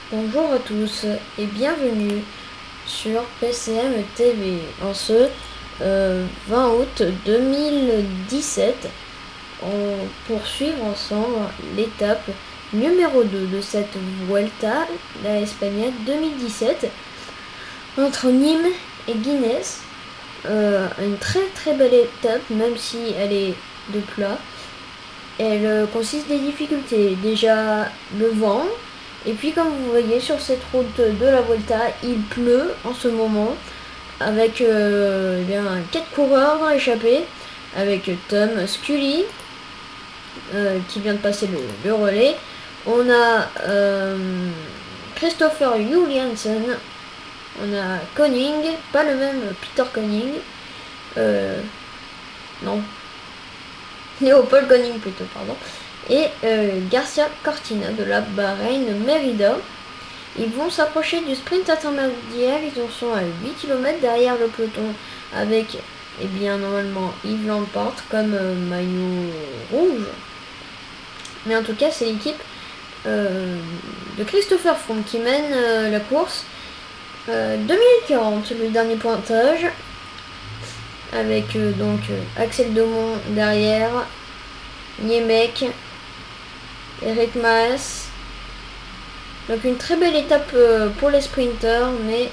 Bonjour à tous et bienvenue sur PCM TV. En ce 20 août 2017, on poursuit ensemble l'étape numéro 2 de cette Vuelta, la Espagnole 2017, entre Nîmes et Guinness. Une très belle étape, même si elle est de plat. Elle consiste des difficultés. Déjà le vent. Et puis comme vous voyez sur cette route de la Volta, il pleut en ce moment. Avec bien 4 coureurs dans l'échappée. Avec Tom Scully qui vient de passer le relais. On a Christopher Juliansen. On a Koning, pas le même Peter Koning. Non, Léopold Koning plutôt, pardon. Et Garcia Cortina de la Bahreïn Merida. Ils vont s'approcher du sprint intermédiaire, ils en sont à 8 km derrière le peloton avec, normalement Yves Lampard comme maillot rouge. Mais en tout cas, c'est l'équipe de Christopher Froome qui mène la course. 2040, le dernier pointage, avec Axel Daumont derrière, Niemek, Eric Maes. Donc une très belle étape pour les sprinters, mais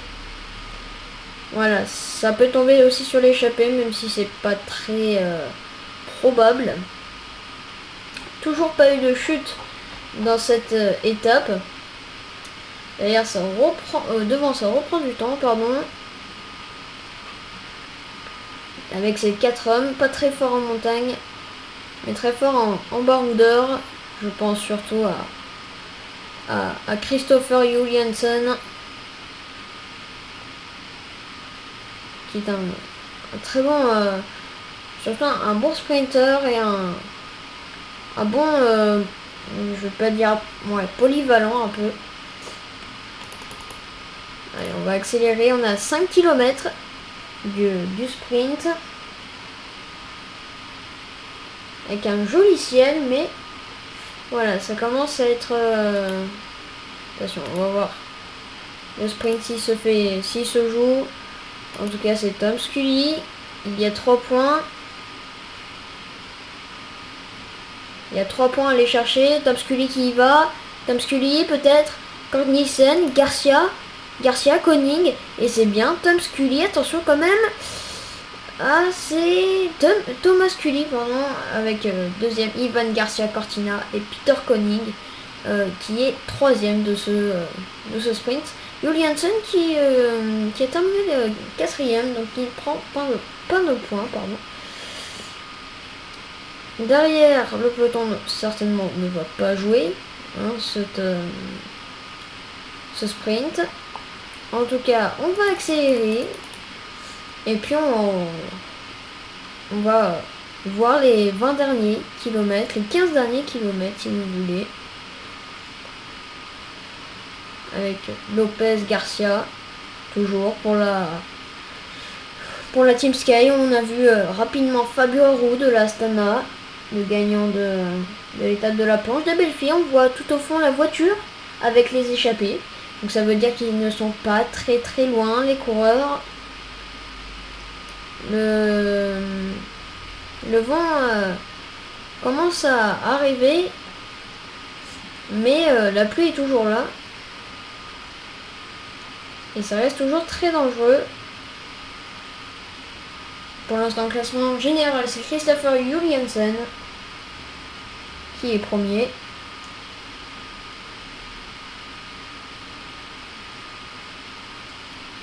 voilà, ça peut tomber aussi sur l'échappée, même si c'est pas très probable. Toujours pas eu de chute dans cette étape. D'ailleurs, ça reprend devant, ça reprend du temps, pardon. Avec ces 4 hommes, pas très fort en montagne, mais très fort en baroudeur. Je pense surtout à Christopher Juliansen, qui est un très bon, surtout un bon sprinter et un bon, je vais pas dire, polyvalent un peu. Allez, on va accélérer, on a 5 km du sprint. Avec un joli ciel, mais voilà, ça commence à être... Attention, on va voir le sprint s'il se joue. En tout cas, c'est Tom Scully. Il y a 3 points. Il y a 3 points à aller chercher. Tom Scully qui y va. Tom Scully, peut-être. Nielsen, Garcia, Koning. Et c'est bien Tom Scully. Attention quand même. Ah, c'est Thomas Scully, pardon, avec deuxième Ivan Garcia Cortina et Peter Koning qui est troisième de ce sprint. Juliansen qui est terminé quatrième, donc il prend plein de points, pardon. Derrière, le peloton certainement ne va pas jouer ce sprint. En tout cas, on va accélérer. Et puis on va voir les 20 derniers kilomètres, les 15 derniers kilomètres si vous voulez. Avec Lopez Garcia, toujours pour la Team Sky. On a vu rapidement Fabio Aru de l'Astana, le gagnant de l'étape de la planche. De Belfi, on voit tout au fond la voiture avec les échappés. Donc ça veut dire qu'ils ne sont pas très loin, les coureurs. Le vent commence à arriver, mais la pluie est toujours là. Et ça reste toujours très dangereux. Pour l'instant, classement général, c'est Christopher Juliansen qui est premier.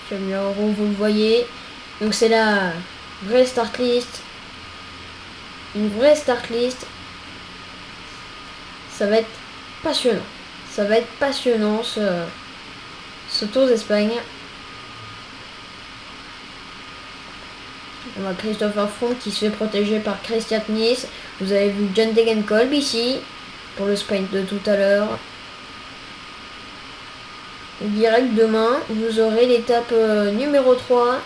Vous le voyez. Donc c'est la vraie start list. Une vraie start list. Ça va être passionnant. Ça va être passionnant ce Tour d'Espagne. On a Christopher Froome qui se fait protéger par Christian Nice. Vous avez vu John Degenkolb ici pour le sprint de tout à l'heure. Direct demain, vous aurez l'étape numéro 3.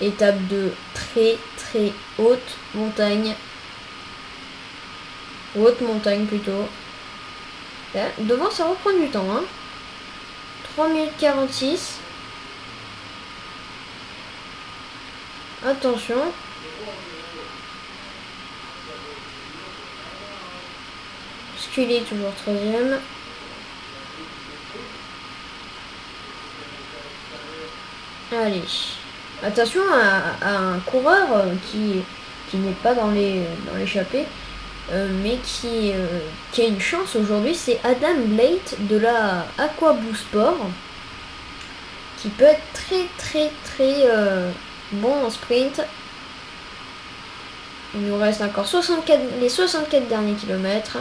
Étape de très haute montagne. Haute montagne plutôt. Là, devant, ça reprend du temps. 3 minutes 46. Attention. Scully toujours troisième. Allez. Attention à un coureur qui n'est pas dans l'échappée, mais qui a une chance aujourd'hui, c'est Adam Blake de la Aquaboo Sport, qui peut être très bon en sprint. Il nous reste encore les 64 derniers kilomètres.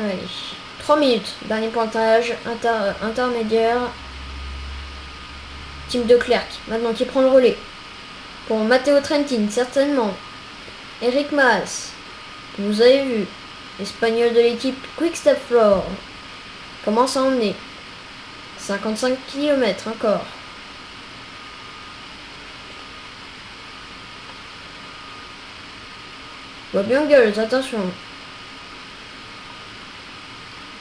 Allez, 3 minutes, dernier pointage, intermédiaire. Team de Clerc, maintenant qui prend le relais. Pour Matteo Trentin, certainement. Eric Mas, que vous avez vu, espagnol de l'équipe Quick Step Floor, commence à emmener. 55 km encore. Bob Youngles, attention.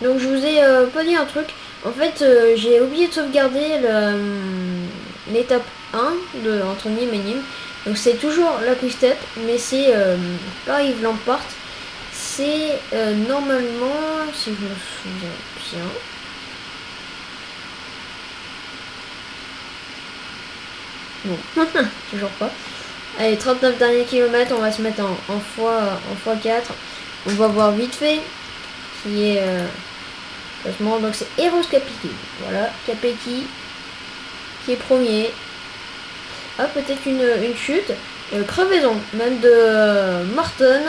Donc je vous ai pas dit un truc. En fait, j'ai oublié de sauvegarder l'étape 1 de Anthony Menim. Donc c'est toujours la Quick Step, mais c'est pas Yves Lampart. C'est normalement, si je me souviens bien. Bon, toujours pas. Allez, 39 derniers kilomètres, on va se mettre en x4. On va voir vite fait qui est classement. Donc c'est Eros Capiti. Voilà, Capiti qui est premier. Ah, peut-être une chute. Crevaison, même de Morton,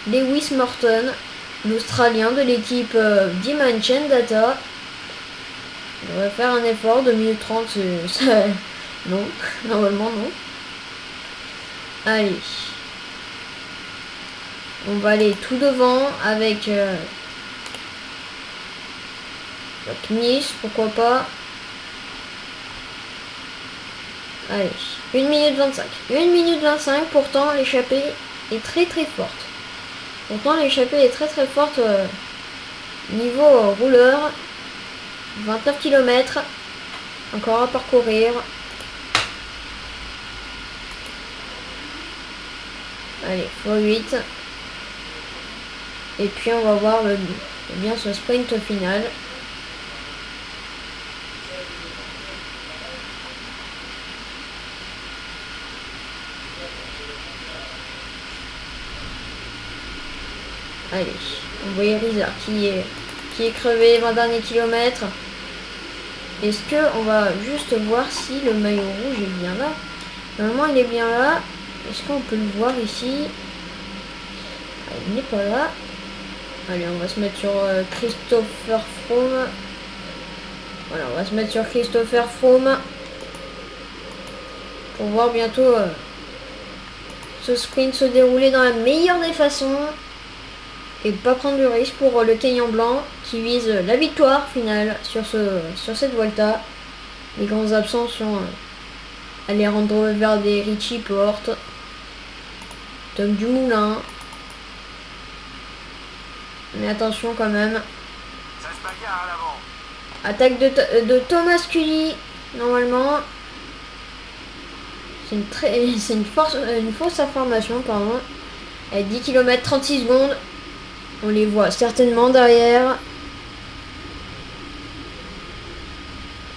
Lewis Morton, l'Australien de l'équipe Dimension Data. On va faire un effort, 2 minutes 30, non, normalement non. Allez. On va aller tout devant avec Nice, pourquoi pas. Allez, 1 minute 25. 1 minute 25, pourtant l'échappée est très forte. Pourtant l'échappée est très forte niveau rouleur. 29 km. Encore à parcourir. Allez, x8. Et puis on va voir bien ce sprint final. Allez, on voit Rizard qui est crevé, 20 derniers kilomètres. Est-ce que on va juste voir si le maillot rouge est bien là? Normalement il est bien là. Est-ce qu'on peut le voir ici? Ah, il n'est pas là. Allez, on va se mettre sur Christopher Froome. Voilà, on va se mettre sur Christopher Froome pour voir bientôt ce sprint se dérouler dans la meilleure des façons et pas prendre du risque pour le Kenyan blanc qui vise la victoire finale sur cette Vuelta. Les grands absents sont Alejandro Valverde, Richie Porte, Tom Dumoulin. Mais attention quand même. Attaque de Thomas Scully, normalement. C'est une fausse information, pardon. À 10 km 36 secondes. On les voit certainement derrière.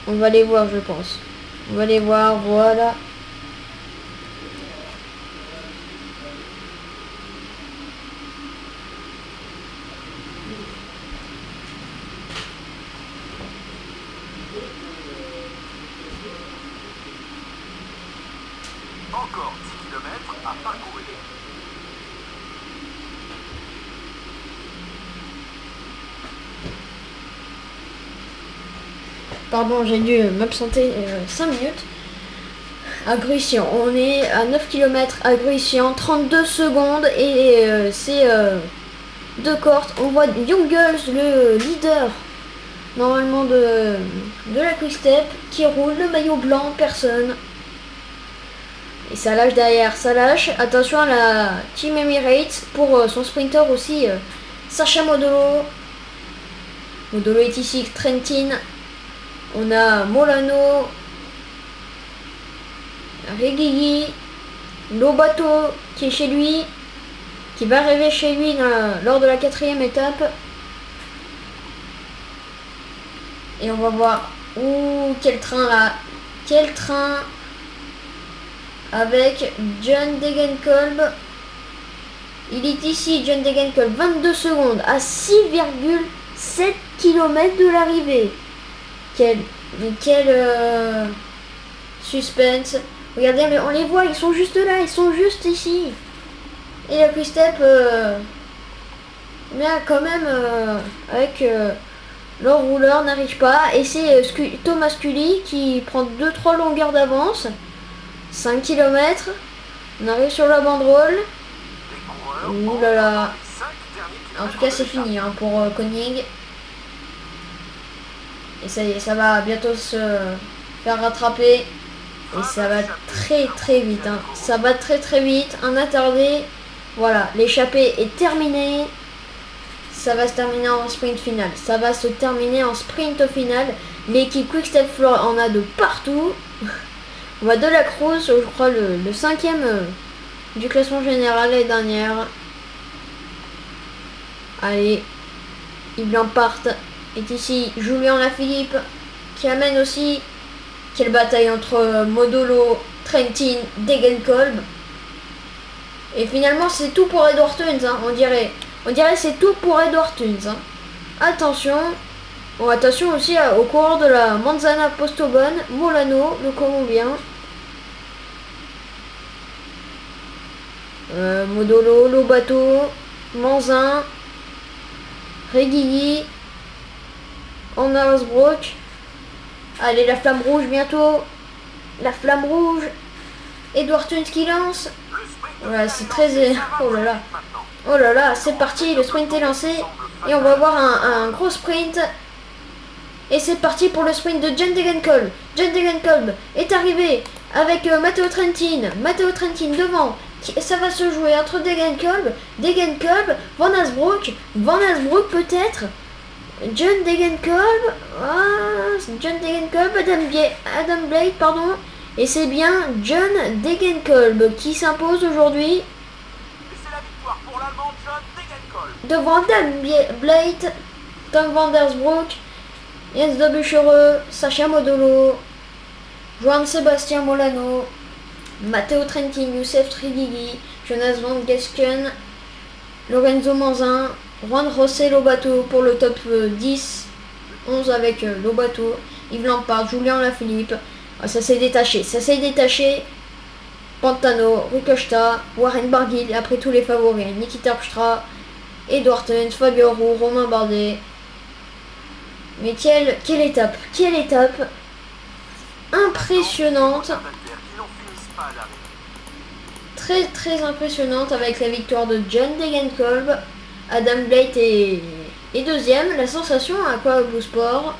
On va les voir, je pense. On va les voir, voilà. Encore 10 km à parcourir. Pardon, j'ai dû m'absenter 5 minutes. Agruissian, on est à 9 km à Agruissian, 32 secondes et c'est deux cohortes. On voit Youngles, le leader normalement de la Quick Step, qui roule le maillot blanc, personne. Et ça lâche derrière, ça lâche. Attention à la Team Emirates pour son sprinter aussi, Sacha Modolo. Modolo est ici, Trentin. On a Molano, Reguilly, Lobato qui est chez lui, qui va arriver chez lui lors de la 4e étape. Et on va voir. Ouh, quel train là. Quel train avec John Degenkolb. Il est ici, John Degenkolb, 22 secondes à 6,7 km de l'arrivée. Quel suspense. Regardez, mais on les voit, ils sont juste là, ils sont juste ici. Et la Quick-Step, mais quand même, avec l'enrouleur n'arrive pas. Et c'est Thomas Scully qui prend 2-3 longueurs d'avance. 5 km. On arrive sur la banderole. Ouh là là. En tout cas, c'est fini hein, pour Koenig. Et ça y est, ça va bientôt se faire rattraper. Et ça va très vite. Hein. Ça va très vite. Un attardé. Voilà, l'échappée est terminée. Ça va se terminer en sprint final. Ça va se terminer en sprint au final. L'équipe Quick-Step Floor en a de partout. On va de la Cruz, je crois le 5e du classement général l'année dernière. Allez, Yves Lampart est ici. Julien Lafilippe qui amène aussi. Quelle bataille entre Modolo, Trentin, Degenkolb. Et finalement c'est tout pour Edward Theuns, hein, on dirait. On dirait c'est tout pour Edward Theuns. Hein. Attention. Bon, attention aussi au coureur de la Manzana Postobon, Molano, le Colombien. Modolo, Lobato, Manzin, Reguilly, Andersbrook. Allez, la flamme rouge bientôt. La flamme rouge. Edward Theuns qui lance. Voilà, c'est très... Oh là là. Oh là là, c'est parti, le sprint est lancé. Et on va avoir un gros sprint. Et c'est parti pour le sprint de John Degenkolb. John Degenkolb est arrivé avec Matteo Trentin. Matteo Trentin devant. Ça va se jouer entre Degenkolb, Van Asbrook peut-être. John Degenkolb, Adam Blade, pardon. Et c'est bien John Degenkolb qui s'impose aujourd'hui. C'est la victoire pour l'Allemand John Degenkolb. Devant Adam Blade, Tom Van Der Broek, Jens de Buchereux, Sacha Modolo, Juan Sébastien Molano, Matteo Trentin, Youssef Trigili, Jonas Van Gesken, Lorenzo Manzin, Juan José Lobato pour le top 10, 11 avec Lobato, Yves Lampard, Julien Lafilippe. Ah, ça s'est détaché. Pantano, Rucosta, Warren Barguil, après tous les favoris, Nikita Terpstra, Edward Theuns, Fabio Roux, Romain Bardet. Mais quelle étape impressionnante, très impressionnante avec la victoire de John Degenkolb. Adam Blade est deuxième. La sensation à quoi Blue Sport.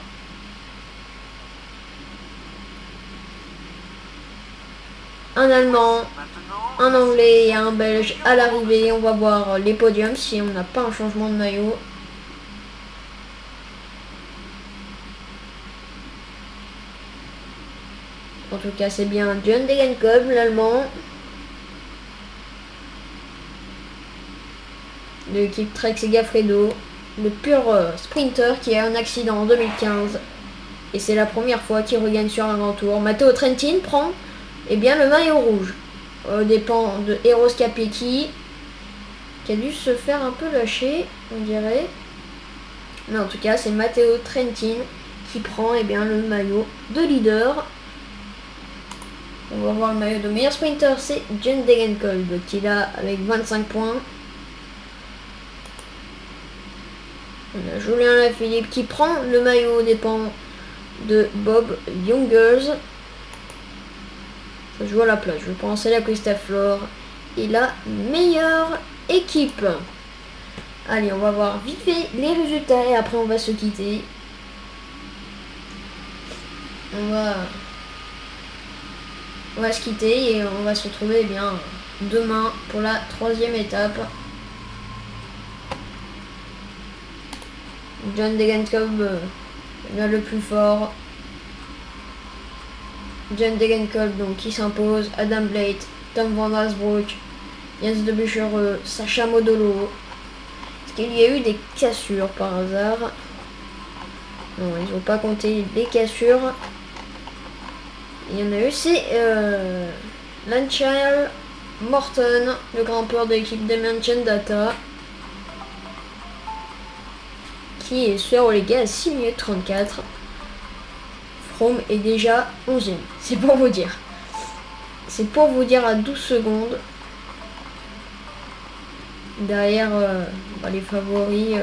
Un Allemand, un Anglais et un Belge à l'arrivée. On va voir les podiums si on n'a pas un changement de maillot. En tout cas, c'est bien John Degenkolb, l'Allemand. De l'équipe Trek Segafredo. Le pur sprinter qui a eu un accident en 2015. Et c'est la première fois qu'il regagne sur un grand tour. Matteo Trentin prend bien le maillot rouge. Aux dépens de Eros Capecchi. Qui a dû se faire un peu lâcher, on dirait. Mais en tout cas, c'est Matteo Trentin qui prend le maillot de leader. On va voir le maillot de meilleur sprinter, c'est John Degenkolb qui l'a avec 25 points. On a Julien Lafilippe qui prend le maillot aux dépens de Bob Jungels. Ça se joue à la plage, je pense, c'est la Quick-Step Floor et la meilleure équipe. Allez, on va voir vite fait les résultats et après on va se quitter. on va se quitter et on va se retrouver bien demain pour la 3e étape. John Degenkolb le plus fort. John Degenkolb donc qui s'impose. Adam Blythe, Tom Van Asbroek, Jens de Buchereux, Sacha Modolo. Est-ce qu'il y a eu des cassures par hasard? Non, ils n'ont pas compté les cassures. Il y en a eu, c'est Lancel Morton, le grimpeur de l'équipe Dimension Data, qui est sur les gars à 6 minutes 34. From est déjà 11e. C'est pour vous dire. C'est pour vous dire à 12 secondes. Derrière les favoris.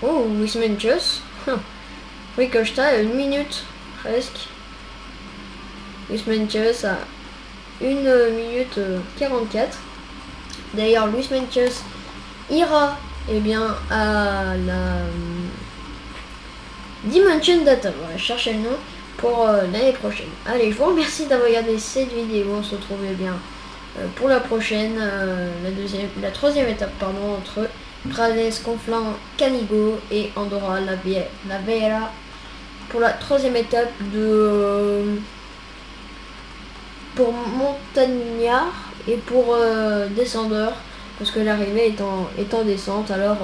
Oh, Wismanchus. Ricochet à 1 minute presque. Wismanchus à 1 minute 44. D'ailleurs, Wismanchus ira à la Dimension Data. Voilà, cherchez le nom pour l'année prochaine. Allez, je vous remercie d'avoir regardé cette vidéo. On se retrouve pour la prochaine, la 3e étape entre Prades, Conflans, Canigo et Andorra la Vieira pour la 3e étape pour montagnard et pour descendeur, parce que l'arrivée est en descente. Alors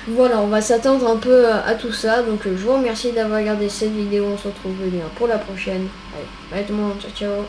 voilà, on va s'attendre un peu à tout ça. Donc je vous remercie d'avoir regardé cette vidéo. On se retrouve bien pour la prochaine. Allez, bye tout le monde, ciao ciao.